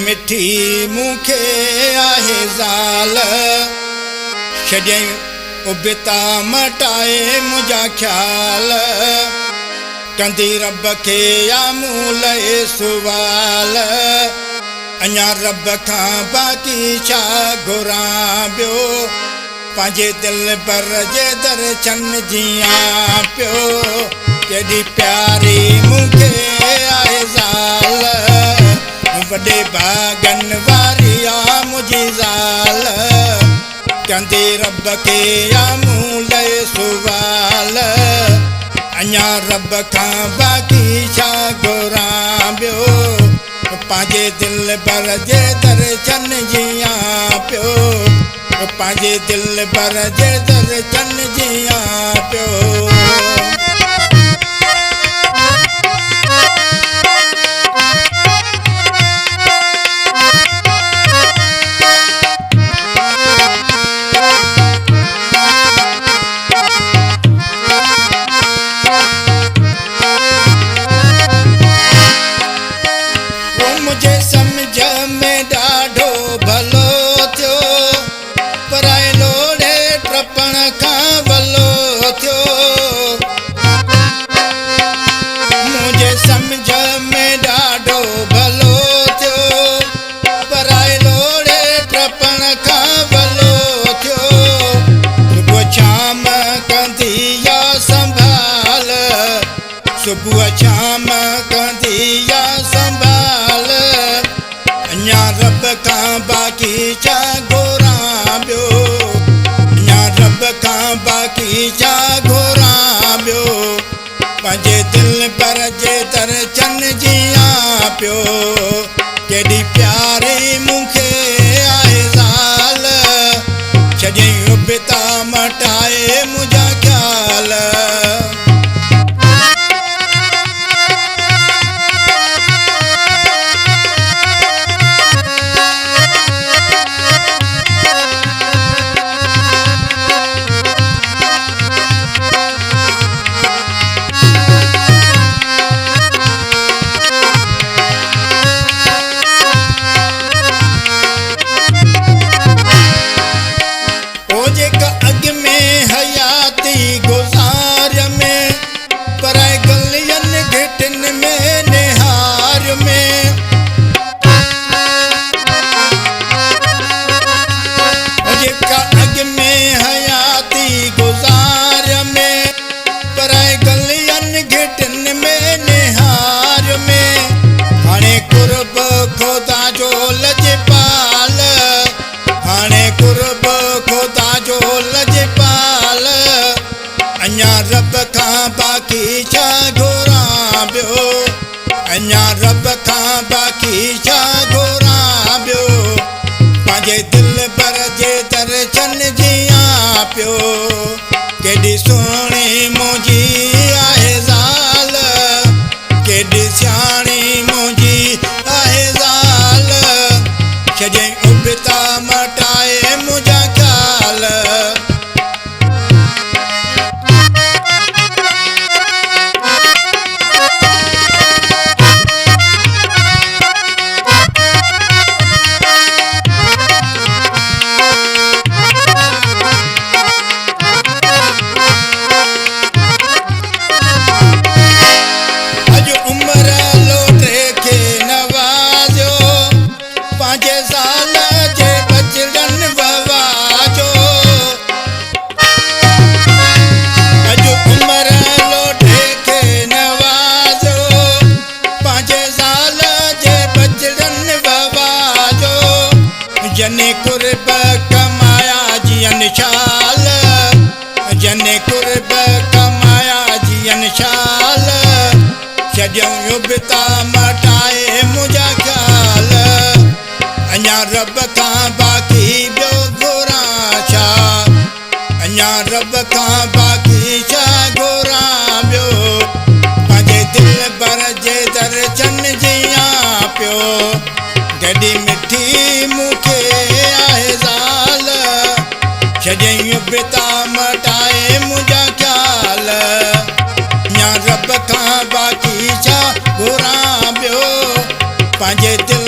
मिठी मूंखे आहे ज़ाल छॾियईं उबिता मटाए मुंहिंजा ख़्याल कंदी रब खे या मूं लहे सुवाल अञा रब खां बाक़ी छा घुरां ॿियो पंहिंजे दिल बर जे दर्शन जियां पियो केॾी प्यारी मूंखे आहे ज़ाल वॾे भाॻनि वारी आहे मुंहिंजी ज़ाल कंदी रब खे या मूं लहे सुवाल अञा रब खां बाक़ी छा घुरां ॿियो पंहिंजे दिल बर जे दर्शन जियां पियो पंहिंजे दिल बर जे दर्शन जियां पियो सुबुह शाम कंदी या संभाल अञा रब खां बाक़ी छा घुरां ॿियो अञा रब खां बाक़ी छा घुरां ॿियो पंहिंजे दिल पर जे दर्शन जियां पियो केॾी प्यारी मूंखे आहे ज़ाल छॾियईं उबिता मटाए मुंहिंजा ख़्याल रब खां बाक़ी छा घुरां ॿियो अञा रब खां बाक़ी छा घुरां ॿियो पंहिंजे दिल बर जे दर्शन जियां पियो केॾी सुहिणी मुंहिंजी आहे ज़ाल केॾी सियाणी मुंहिंजी आहे ज़ाल छॾियईं उबिता मटाए मुंहिंजा ख़्याल जने कुर्ब कमाया जियन शाल जने कुर्ब कमाया जियन शाल छॾियऊं उबिता मटाए मुंहिंजा ख़्याल अञा रब खां बाक़ी ॿियो घुरां छा अञा रब खां बाक़ी छा घुरां ॿियो पंहिंजे दिल बर जे दर्शन जियां पियो केॾी मिठी मूंखे आहे ज़ाल छॾियईं उबिता मटाए मुंहिंजा ख़्याल अञा रब खां बाक़ी छा घुरां ॿियो पंहिंजे दिल